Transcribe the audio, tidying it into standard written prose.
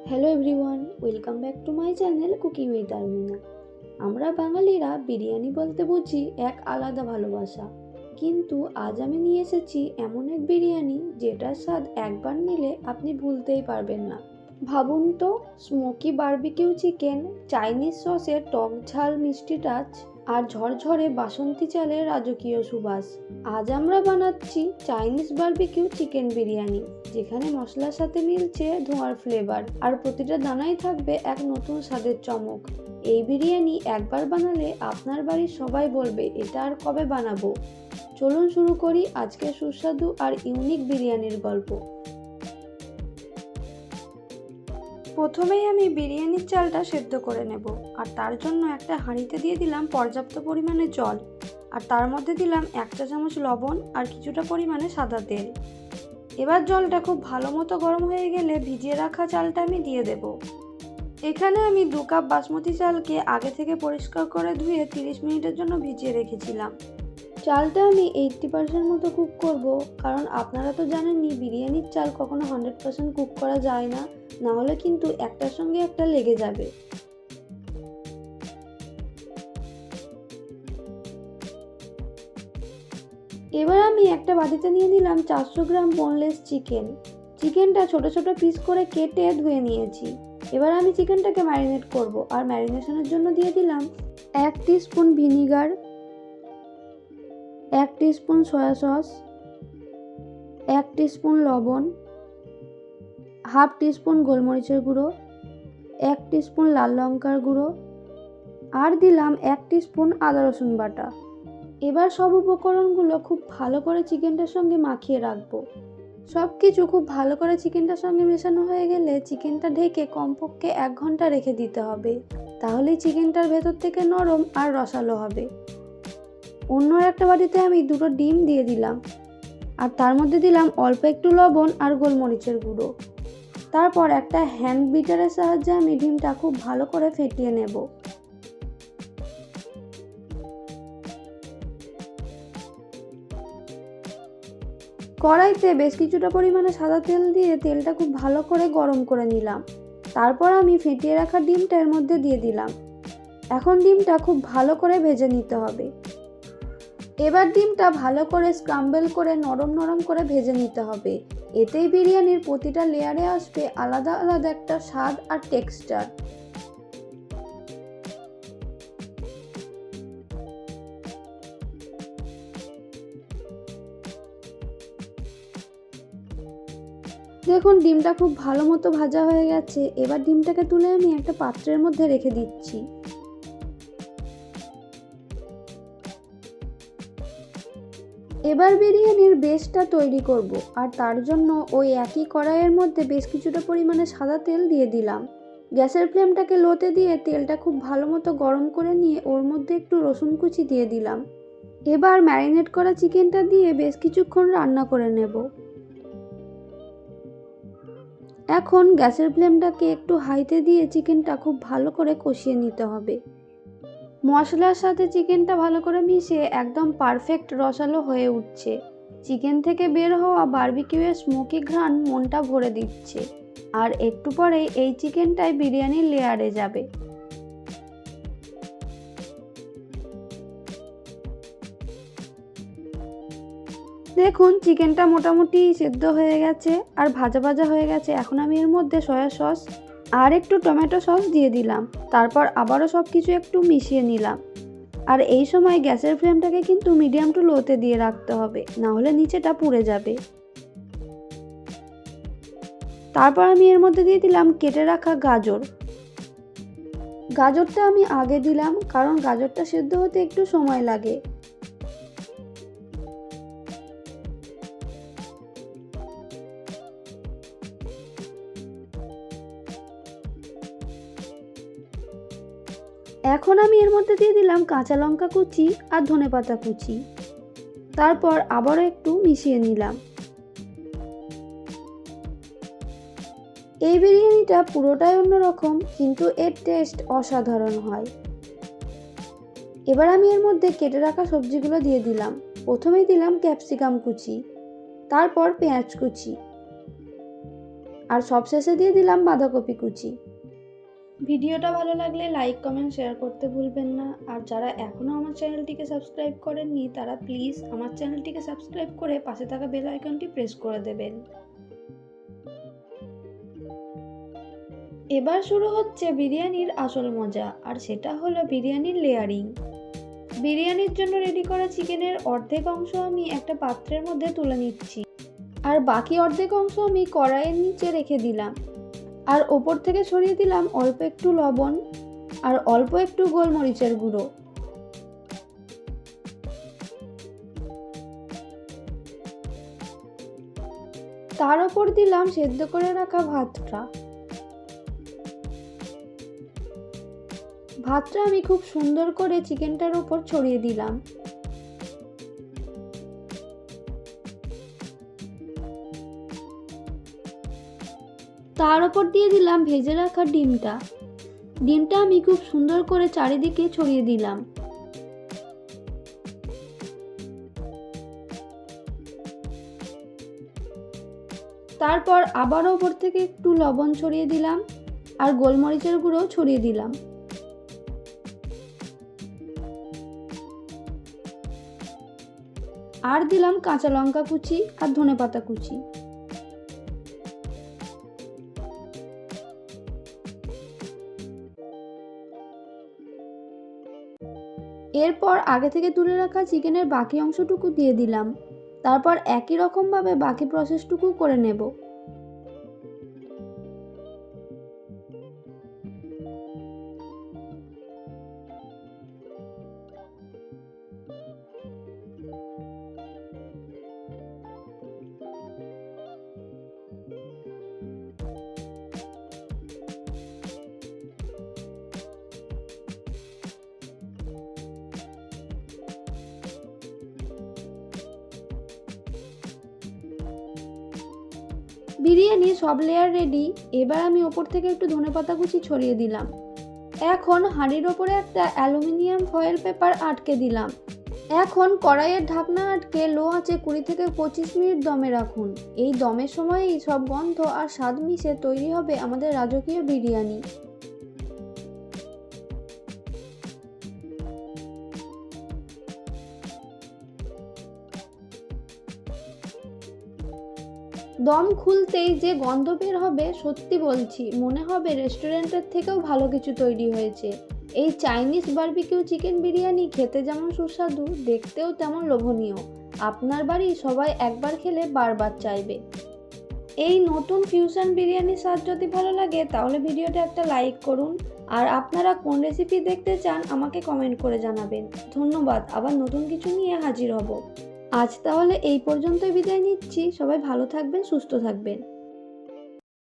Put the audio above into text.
Hello everyone, welcome back to my channel cooking with Armina. আমরা বাঙালিরা বিরিয়ানি বলতে বুঝি এক আলাদা ভালোবাসা, কিন্তু আজ আমি নিয়ে এসেছি এমন এক বিরিয়ানি যেটার স্বাদ একবার নিলে আপনি ভুলতেই পারবেন না। ভাবুন তো, স্মোকি বারবিকিউ চিকেন, চাইনিজ সসের টক ঝাল মিষ্টি টাচ আর ঝরঝরে বাসন্তী চালের রাজকীয় সুবাস। আজ আমরা বানাচ্ছি চাইনিজ বারবিকিউ চিকেন বিরিয়ানি, যেখানে মশলার সাথে মিলছে ধোঁয়ার ফ্লেভার আর প্রতিটা দানায় থাকবে এক নতুন স্বাদের চমক। এই বিরিয়ানি একবার বানালে আপনার বাড়ির সবাই বলবে এটা আর কবে বানাবো। চলুন শুরু করি আজকের সুস্বাদু আর ইউনিক বিরিয়ানির গল্প। প্রথমেই আমি বিরিয়ানির চালটা সেদ্ধ করে নেব, আর তার জন্য একটা হাঁড়িতে দিয়ে দিলাম পর্যাপ্ত পরিমাণে জল, আর তার মধ্যে দিলাম 1 চা চামচ লবণ আর কিছুটা পরিমাণে সাদা তেল। এবার জলটা খুব ভালো মতো গরম হয়ে গেলে ভিজিয়ে রাখা চালটা আমি দিয়ে দেব। এখানে আমি 2 কাপ বাসমতি চালকে আগে থেকে পরিষ্কার করে ধুয়ে 30 মিনিটের জন্য ভিজিয়ে রেখেছিলাম। চালটা আমি 80% মতো কুক করব, কারণ আপনারা তো জানেনই বিরিয়ানির চাল কখনো 100% কুক করা যায় না, না হলে কিন্তু একটার সঙ্গে একটা লেগে যাবে। এবার আমি একটা বাটিতে নিয়ে নিলাম 400 গ্রাম বোনলেস চিকেন। চিকেনটা ছোট ছোট পিস করে কেটে ধুয়ে নিয়েছি। এবার আমি চিকেনটাকে ম্যারিনেট করব, আর ম্যারিনেশনের জন্য দিয়ে দিলাম 1 teaspoon vinegar, 1 teaspoon soya sauce, 1 teaspoon লবণ, হাফ টিস্পুন গোলমরিচের গুঁড়ো, 1 টিস্পুন লাল লঙ্কার গুঁড়ো, আর দিলাম 1 টিস্পুন আদা রসুন বাটা। এবার সব উপকরণগুলো খুব ভালো করে চিকেনটার সঙ্গে মাখিয়ে রাখবো। সব কিছু খুব ভালো করে চিকেনটার সঙ্গে মেশানো হয়ে গেলে চিকেনটা ঢেকে কমপক্ষে 1 ঘন্টা রেখে দিতে হবে, তাহলেই চিকেনটার ভেতর থেকে নরম আর রসালো হবে। অন্য একটা বাটিতে আমি 2টো ডিম দিয়ে দিলাম, আর তার মধ্যে দিলাম অল্প একটু লবণ আর গোলমরিচের গুঁড়ো। তারপর একটা হ্যান্ড বিটারের সাহায্যে আমি ডিমটা খুব ভালো করে ফেটিয়ে নেব। কড়াইতে বেশ কিছুটা পরিমাণে সাদা তেল দিয়ে তেলটা খুব ভালো করে গরম করে নিলাম। তারপর আমি ফেটিয়ে রাখা ডিমটা এর মধ্যে দিয়ে দিলাম। এখন ডিমটা খুব ভালো করে ভেজে নিতে হবে। এবার ডিমটা ভালো করে স্ক্রাম্বল করে নরম নরম করে ভেজে নিতে হবে। এতেই বিরিয়ানির প্রতিটা লেয়ারে আসবে আলাদা আলাদা একটা স্বাদ আর টেক্সচার। দেখুন ডিমটা খুব ভালো মতো ভাজা হয়ে গেছে। এবার ডিমটাকে তুলে আমি একটা পাত্রের মধ্যে রেখে দিচ্ছি। এবার বিরিয়ানির বেসটা তৈরি করব, আর তার জন্য ওই একই কড়াইয়ের মধ্যে বেশ কিছুটা পরিমাণে সাদা তেল দিয়ে দিলাম। গ্যাসের ফ্লেমটাকে লোতে দিয়ে তেলটা খুব ভালো মতো গরম করে নিয়ে ওর মধ্যে একটু রসুন কুচি দিয়ে দিলাম। এবার ম্যারিনেট করা চিকেনটা দিয়ে বেশ কিছুক্ষণ রান্না করে নেব। এখন গ্যাসের ফ্লেমটাকে একটু হাইতে দিয়ে চিকেনটা খুব ভালো করে কষিয়ে নিতে হবে। মশলার সাথে চিকেনটা ভালো করে মিশিয়ে একদম পারফেক্ট রসালো হয়ে উঠছে। চিকেন থেকে বের হওয়া বারবিকিউয়ের স্মোকি ঘ্রাণ মনটা ভরে দিচ্ছে, আর একটু পরেই এই চিকেনটাই বিরিয়ানির লেয়ারে যাবে। দেখুন চিকেনটা মোটামুটি সেদ্ধ হয়ে গেছে আর ভাজা ভাজা হয়ে গেছে। এখন আমি এর মধ্যে সয়া সস আর একটু টমেটো সস দিয়ে দিলাম। তারপর আবারও সব কিছু একটু মিশিয়ে নিলাম। আর এই সময় গ্যাসের ফ্লেমটাকে কিন্তু মিডিয়াম টু লোতে দিয়ে রাখতে হবে, না হলে নিচেটা পুড়ে যাবে। তারপর আমি এর মধ্যে দিয়ে দিলাম কেটে রাখা গাজর। গাজরটা আমি আগে দিলাম, কারণ গাজরটা সেদ্ধ হতে একটু সময় লাগে। এখন আমি এর মধ্যে দিয়ে দিলাম কাঁচা লঙ্কা কুচি আর ধনেপাতা কুচি। তারপর আবারও একটু মিশিয়ে নিলাম। এই বিরিয়ানিটা পুরোটাই অন্যরকম, কিন্তু এর টেস্ট অসাধারণ হয়। এবার আমি এর মধ্যে কেটে রাখা সবজিগুলো দিয়ে দিলাম। প্রথমেই দিলাম ক্যাপসিকাম কুচি, তারপর পেঁয়াজ কুচি, আর সবশেষে দিয়ে দিলাম বাঁধাকপি কুচি। ভিডিওটা ভালো লাগলে লাইক কমেন্ট শেয়ার করতে ভুলবেন না। আর যারা এখনও আমার চ্যানেলটিকে সাবস্ক্রাইব করেননি তারা প্লিজ আমার চ্যানেলটিকে সাবস্ক্রাইব করে পাশে থাকা বেল আইকনটি প্রেস করে দেবেন। এবার শুরু হচ্ছে বিরিয়ানির আসল মজা, আর সেটা হলো বিরিয়ানির লেয়ারিং। বিরিয়ানির জন্য রেডি করা চিকেনের অর্ধেক অংশ আমি একটা পাত্রের মধ্যে তুলে নিচ্ছি, আর বাকি অর্ধেক অংশ আমি কড়াইয়ের নিচে রেখে দিলাম। আর ওপর থেকে ছড়িয়ে দিলাম অল্প একটু লবণ আর অল্প একটু গোলমরিচের গুঁড়ো। তার ওপর দিলাম সেদ্ধ করে রাখা ভাতটা আমি খুব সুন্দর করে চিকেনটার উপর ছড়িয়ে দিলাম। তার ওপর দিয়ে দিলাম ভেজে রাখা ডিমটা আমি খুব সুন্দর করে চারিদিকে ছড়িয়ে দিলাম। তারপর আবারও ওপর থেকে একটু লবণ ছড়িয়ে দিলাম আর গোলমরিচের গুঁড়ো ছড়িয়ে দিলাম। আর দিলাম কাঁচা লঙ্কা কুচি আর ধনেপাতা কুচি। এরপর আগে থেকে তুলে রাখা চিকেনের বাকি অংশটুকু দিয়ে দিলাম। তারপর একই রকমভাবে বাকি প্রসেসটুকু করে নেব। বিরিয়ানি সব লেয়ার রেডি। এবার আমি ওপর থেকে একটু ধনেপাতা কুচি ছড়িয়ে দিলাম। এখন হাঁড়ির ওপরে একটা অ্যালুমিনিয়াম ফয়েল পেপার আটকে দিলাম। এখন কড়াইয়ের ঢাকনা আটকে লো আঁচে 20 থেকে 25 মিনিট দমে রাখুন। এই দমের সময়ই সব গন্ধ আর স্বাদ মিশে তৈরি হবে আমাদের রাজকীয় বিরিয়ানি। দম খুলতেই যে গন্ধ বের হবে, সত্যি বলছি মনে হবে রেস্টুরেন্টের থেকেও ভালো কিছু তৈরি হয়েছে। এই চাইনিজ বারবিকিউ চিকেন বিরিয়ানি খেতে যেমন সুস্বাদু, দেখতেও তেমন লোভনীয়। আপনার বাড়ি সবাই একবার খেলে বারবার চাইবে। এই নতুন ফিউশন বিরিয়ানির স্বাদ যদি ভালো লাগে তাহলে ভিডিওটা একটা লাইক করুন। আর আপনারা কোন রেসিপি দেখতে চান আমাকে কমেন্ট করে জানাবেন। ধন্যবাদ, আবার নতুন কিছু নিয়ে হাজির হব। আজ তাহলে এই পর্যন্তই বিদায় নিচ্ছি। সবাই ভালো থাকবেন, সুস্থ থাকবেন।